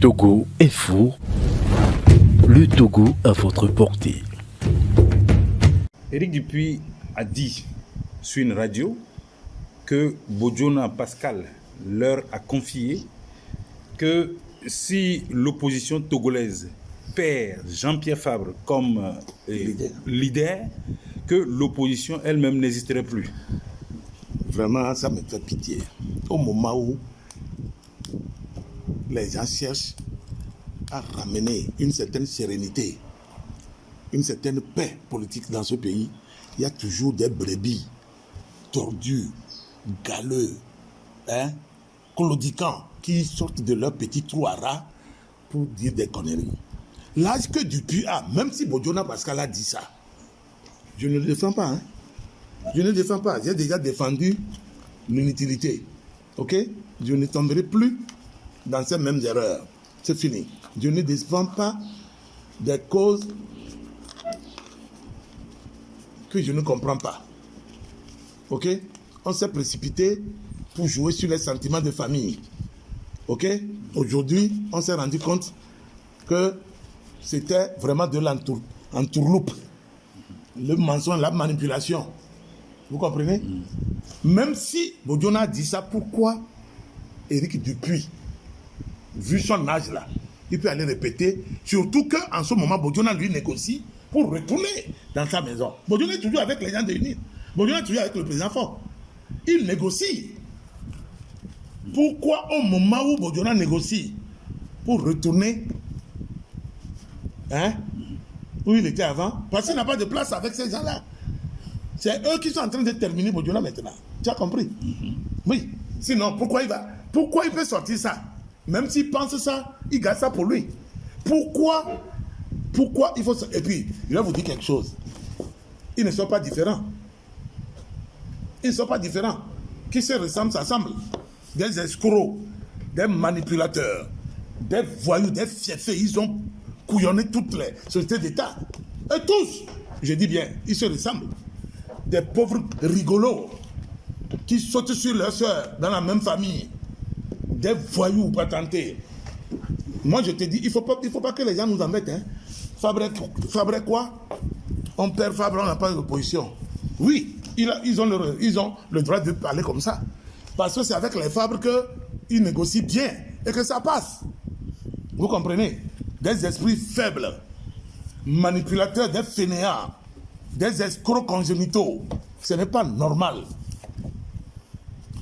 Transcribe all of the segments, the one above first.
Togo est fou. Le Togo à votre portée. Éric Dupuis a dit sur une radio que Bodiona Pascal leur a confié que si l'opposition togolaise perd Jean-Pierre Fabre comme leader, que l'opposition elle-même n'existerait plus. Vraiment, ça me fait pitié. Au moment où les gens cherchent à ramener une certaine sérénité, une certaine paix politique dans ce pays, il y a toujours des brebis tordus, galeux, claudiquants, qui sortent de leur petit trou à rats pour dire des conneries. L'âge que Dupuis a, même si Bodiona Pascal a dit ça, je ne le défends pas. Je ne le défends pas. J'ai déjà défendu l'inutilité. Ok? Je ne tomberai plus dans ces mêmes erreurs. C'est fini. Je ne défends pas des causes que je ne comprends pas. Ok? On s'est précipité pour jouer sur les sentiments de famille. Ok? Aujourd'hui, on s'est rendu compte que c'était vraiment de l'entourloupe. Le mensonge, la manipulation. Vous comprenez? Même si Bodiona a dit ça, pourquoi Éric Dupuis, vu son âge là, il peut aller répéter, surtout qu'en ce moment, Bodiona lui négocie pour retourner dans sa maison. Bodiona est toujours avec les gens de l'UNIT. Bodiona est toujours avec le président Faure. Il négocie. Pourquoi au moment où Bodiona négocie pour retourner où il était avant? Parce qu'il n'a pas de place avec ces gens-là. C'est eux qui sont en train de terminer Bodiona maintenant. Tu as compris? Oui. Sinon, pourquoi il peut sortir ça? Même s'il pense ça, il garde ça pour lui. Pourquoi il faut... Et puis, je vais vous dire quelque chose. Ils ne sont pas différents. Ils ne sont pas différents. Qui se ressemblent, s'assemblent. Des escrocs, des manipulateurs, des voyous, des fiefés. Ils ont couillonné toutes les sociétés d'État. Et tous, je dis bien, ils se ressemblent. Des pauvres rigolos qui sautent sur leurs soeurs dans la même famille. Des voyous patentés. Moi, je te dis, il faut pas que les gens nous embêtent. Fabre quoi? On perd Fabre, on n'a pas d'opposition. Oui, ils ont le droit de parler comme ça. Parce que c'est avec les Fabres qu'ils négocient bien et que ça passe. Vous comprenez? Des esprits faibles, manipulateurs, des fainéants, des escrocs congénitaux. Ce n'est pas normal.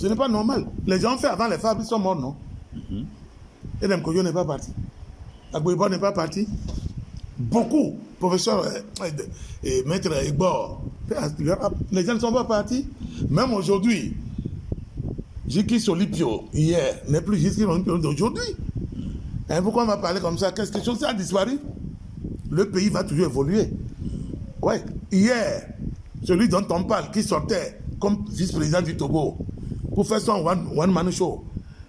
Ce n'est pas normal. Les gens fait avant les Fabres, ils sont morts, non? Et Mkoyo n'est pas parti. Agboibo n'est pas parti. Beaucoup, professeur et maître Igbor, les gens ne sont pas partis. Même aujourd'hui, Jiki Solipio, hier, n'est plus Jiki Solipio d'aujourd'hui. Pourquoi on va parler comme ça? Qu'est-ce que chose a disparu? Le pays va toujours évoluer. Ouais. Hier, celui dont on parle, qui sortait comme vice-président du Togo pour faire son one-man show,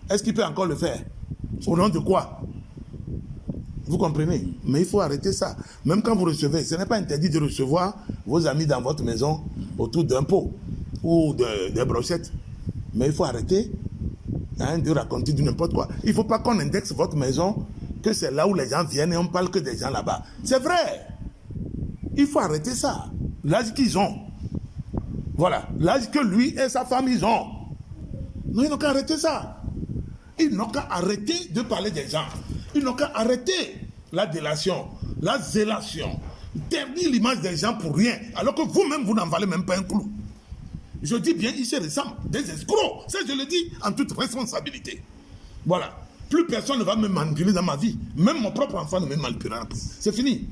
est-ce qu'il peut encore le faire? Au nom de quoi? Vous comprenez? Mais il faut arrêter ça. Même quand vous recevez, ce n'est pas interdit de recevoir vos amis dans votre maison autour d'un pot ou des brochettes. Mais il faut arrêter de raconter du n'importe quoi. Il ne faut pas qu'on indexe votre maison, que c'est là où les gens viennent et on parle que des gens là-bas. C'est vrai. Il faut arrêter ça. L'âge qu'ils ont. Voilà. L'âge que lui et sa femme, ils ont. Non, ils n'ont qu'à arrêter ça. Ils n'ont qu'à arrêter de parler des gens. Ils n'ont qu'à arrêter la délation, la zélation, ternir l'image des gens pour rien, alors que vous-même, vous n'en valez même pas un clou. Je dis bien, ils se ressemblent, des escrocs. Ça, je le dis en toute responsabilité. Voilà. Plus personne ne va me manipuler dans ma vie. Même mon propre enfant ne me manipulera plus. C'est fini.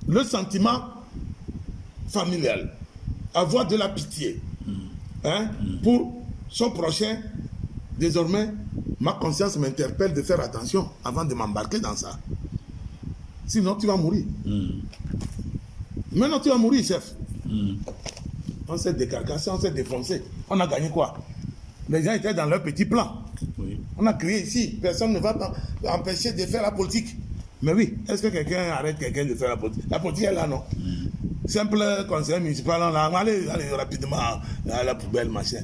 Le sentiment familial, avoir de la pitié pour son prochain, désormais, ma conscience m'interpelle de faire attention avant de m'embarquer dans ça. Sinon, tu vas mourir. Maintenant, tu vas mourir, chef. On s'est décarcassé, on s'est défoncé. On a gagné quoi? Les gens étaient dans leur petit plan. Oui. On a crié ici. Personne ne va pas empêcher de faire la politique. Mais oui, est-ce que quelqu'un arrête quelqu'un de faire la politique? La politique est là, non? Simple conseiller municipal, allez rapidement à la poubelle, machin.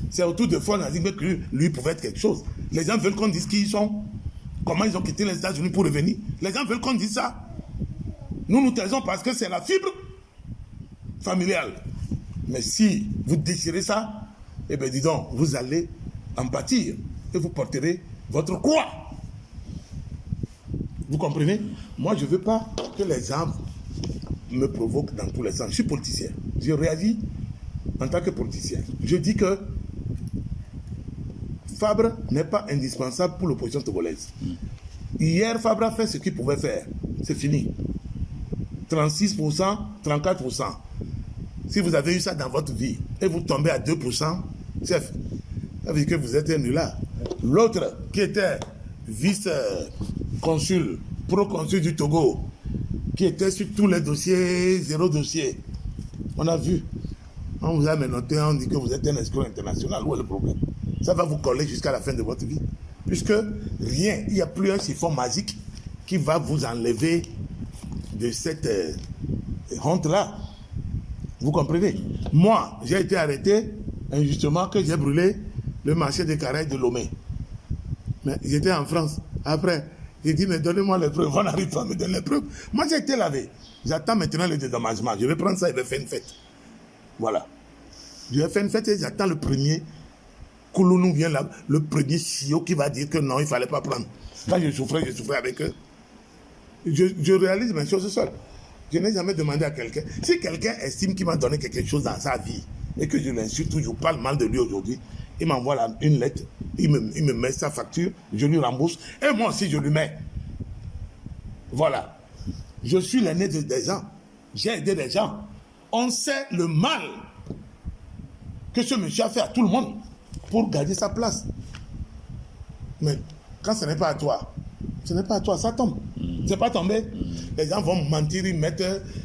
C'est autour de fois, on a dit que lui pouvait être quelque chose. Les gens veulent qu'on dise qui ils sont. comment ils ont quitté les États-Unis pour revenir. Les gens veulent qu'on dise ça. Nous taisons parce que c'est la fibre familiale. Mais si vous désirez ça, eh bien dis donc, vous allez en pâtir et vous porterez votre croix. Vous comprenez? Moi, je ne veux pas que les gens me provoquent dans tous les sens. Je suis politicien. Je réagis en tant que politicien. Je dis que Fabre n'est pas indispensable pour l'opposition togolaise. Hier, Fabre a fait ce qu'il pouvait faire. C'est fini. 36%, 34%. Si vous avez eu ça dans votre vie et vous tombez à 2%, chef, ça veut dire que vous êtes un nulard. L'autre qui était vice-consul, pro-consul du Togo, qui était sur tous les dossiers, zéro dossier. On a vu. On vous a menotté, on dit que vous êtes un escroc international. Où est le problème? Ça va vous coller jusqu'à la fin de votre vie. Puisque rien, il n'y a plus un chiffon magique qui va vous enlever de cette honte-là. Vous comprenez? Moi, j'ai été arrêté injustement que j'ai brûlé le marché des Caraïbes de Lomé. Mais j'étais en France. Après, j'ai dit, mais donnez-moi les preuves. On n'arrive pas à me donner les preuves. Moi, j'ai été lavé. J'attends maintenant le dédommagement. Je vais prendre ça et je vais faire une fête. Voilà. Je vais faire une fête et j'attends le premier Koulounou vient là, le premier CEO qui va dire que non, il ne fallait pas prendre. Quand je souffrais avec eux. Je réalise mes choses seul. Je n'ai jamais demandé à quelqu'un. Si quelqu'un estime qu'il m'a donné quelque chose dans sa vie et que je l'insulte ou je parle mal de lui aujourd'hui, il m'envoie une lettre, il me met sa facture, je lui rembourse et moi aussi je lui mets. Voilà. Je suis l'aîné des gens. J'ai aidé des gens. On sait le mal que ce monsieur a fait à tout le monde pour garder sa place. Mais quand ce n'est pas à toi, ça tombe. C'est pas tombé. Les gens vont mentir, ils mettent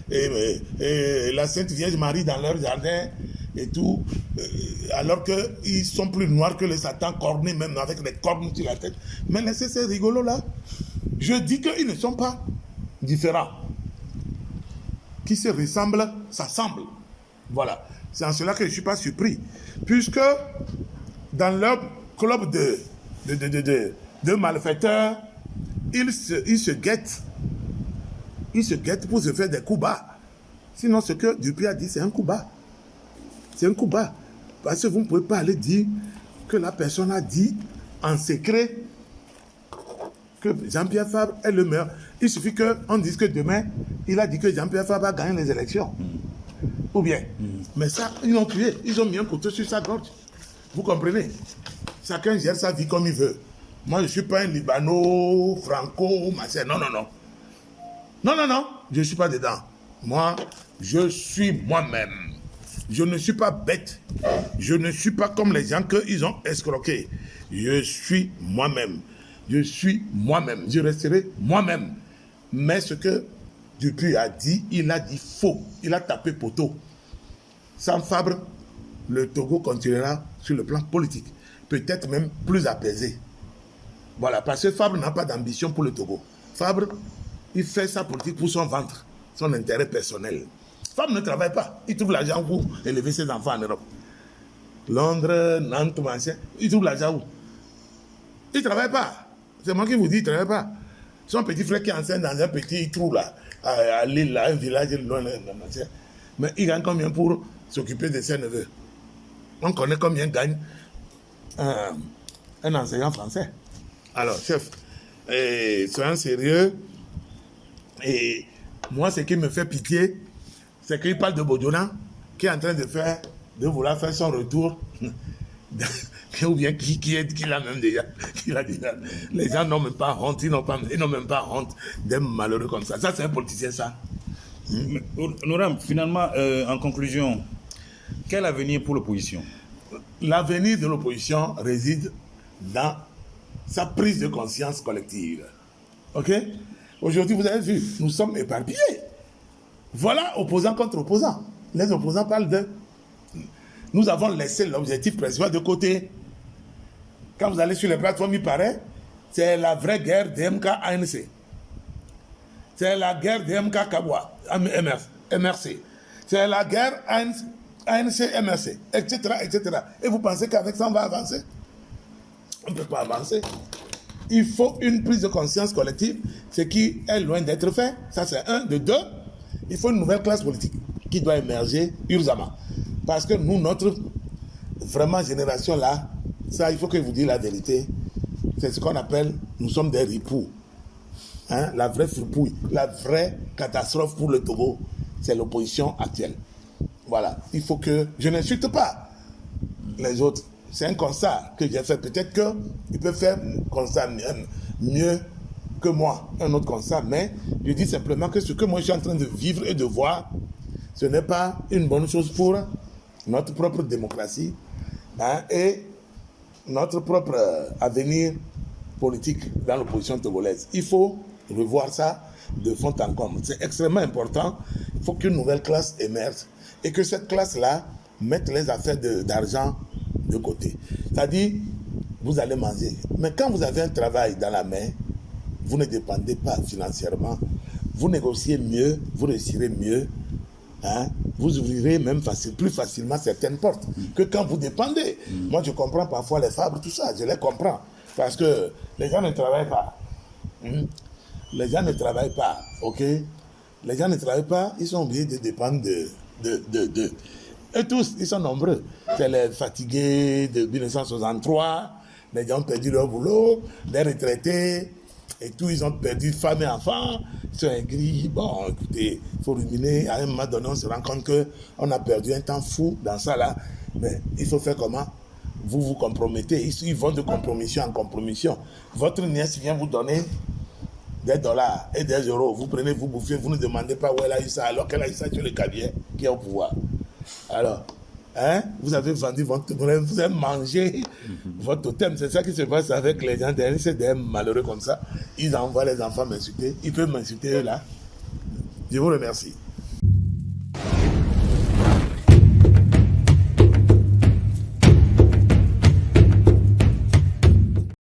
la Sainte Vierge Marie dans leur jardin et tout, alors qu'ils sont plus noirs que les Satan cornés, même avec des cornes sur la tête. Mais laissez ces rigolos là. Je dis qu'ils ne sont pas différents. Qui se ressemblent, s'assemblent. Voilà. C'est en cela que je ne suis pas surpris. Puisque dans leur club de malfaiteurs, ils se guettent. Ils se guettent pour se faire des coups bas. Sinon, ce que Dupuis a dit, c'est un coup bas. C'est un coup bas. Parce que vous ne pouvez pas aller dire que la personne a dit en secret que Jean-Pierre Fabre est le meilleur. Il suffit qu'on dise que demain, il a dit que Jean-Pierre Fabre a gagné les élections. Ou bien. Mais ça, ils l'ont tué. Ils ont mis un couteau sur sa gorge. Vous comprenez? Chacun gère sa vie comme il veut. Moi, je ne suis pas un Libano, Franco, machin. Non. Non. Je ne suis pas dedans. Moi, je suis moi-même. Je ne suis pas bête. Je ne suis pas comme les gens qu'ils ont escroqués. Je suis moi-même. Je suis moi-même. Je resterai moi-même. Mais ce que Dupuis a dit, il a dit faux. Il a tapé poteau. Sans Fabre, le Togo continuera sur le plan politique. Peut-être même plus apaisé. Voilà, parce que Fabre n'a pas d'ambition pour le Togo. Fabre, il fait sa politique pour son ventre, son intérêt personnel. Fabre ne travaille pas. Il trouve l'argent pour élever ses enfants en Europe. Londres, Nantes, machin, il trouve l'argent où? Il ne travaille pas. C'est moi qui vous dis, il ne travaille pas. Son petit frère qui est enceinte dans un petit trou là, à l'île, là, un village loin, machin. Mais il gagne combien pour s'occuper de ses neveux? On connaît combien gagne un enseignant français. Alors, chef, soyons sérieux. Et moi, ce qui me fait pitié, c'est qu'il parle de Bodjona, qui est en train de vouloir faire son retour. Ou bien qui l'a même déjà. Les gens n'ont même pas honte, ils n'ont même pas honte d'être malheureux comme ça. Ça, c'est un politicien, ça. Noram, finalement, en conclusion, quel avenir pour l'opposition? L'avenir de l'opposition réside dans sa prise de conscience collective. Ok? Aujourd'hui, vous avez vu, nous sommes éparpillés. Voilà, opposants contre opposants. Les opposants parlent de... Nous avons laissé l'objectif principal de côté. Quand vous allez sur les plateformes, il paraît, c'est la vraie guerre DMK-ANC. C'est la guerre DMK-Kabwa, MRC. C'est la guerre ANC-MRC, etc., etc. Et vous pensez qu'avec ça, on va avancer? On ne peut pas avancer. il faut une prise de conscience collective, ce qui est loin d'être fait. Ça, c'est un. De deux, il faut une nouvelle classe politique qui doit émerger urgemment. Parce que nous, notre vraiment génération là, ça, il faut que je vous dise la vérité, c'est ce qu'on appelle, nous sommes des ripoux. Hein? La vraie fripouille, la vraie catastrophe pour le Togo, c'est l'opposition actuelle. Voilà, il faut que, je n'insulte pas les autres, c'est un constat que j'ai fait. Peut-être qu'ils peuvent faire un constat mieux que moi, un autre constat, mais je dis simplement que ce que moi je suis en train de vivre et de voir, ce n'est pas une bonne chose pour notre propre démocratie, hein, et notre propre avenir politique dans l'opposition togolaise. Il faut revoir ça de fond en comble. C'est extrêmement important. Il faut qu'une nouvelle classe émerge et que cette classe-là mette les affaires d'argent de côté. C'est-à-dire, vous allez manger. Mais quand vous avez un travail dans la main, vous ne dépendez pas financièrement. Vous négociez mieux, vous réussirez mieux. Hein? Vous ouvrirez même plus facilement certaines portes que quand vous dépendez. Moi, je comprends parfois les fabres, tout ça, je les comprends. Parce que les gens ne travaillent pas. Les gens ne travaillent pas, ok? Les gens ne travaillent pas, ils sont obligés de dépendre de. Eux tous, ils sont nombreux. C'est les fatigués de 1963, les gens ont perdu leur boulot, les retraités, et tout, ils ont perdu femmes et enfants, ils sont aigris. Bon, écoutez, il faut ruminer. À un moment donné, on se rend compte qu'on a perdu un temps fou dans ça là. Mais il faut faire comment? Vous vous compromettez. Ils vont de compromission en compromission. Votre nièce vient vous donner des dollars et des euros. Vous prenez, vous bouffez, vous ne demandez pas où elle a eu ça, alors qu'elle a eu ça sur le cabinet qui est au pouvoir. Alors, hein, vous avez vendu votre totem, vous avez mangé votre totem. C'est ça qui se passe avec les gens derrière, c'est des malheureux comme ça. Ils envoient les enfants m'insulter. Ils peuvent m'insulter eux là. Je vous remercie.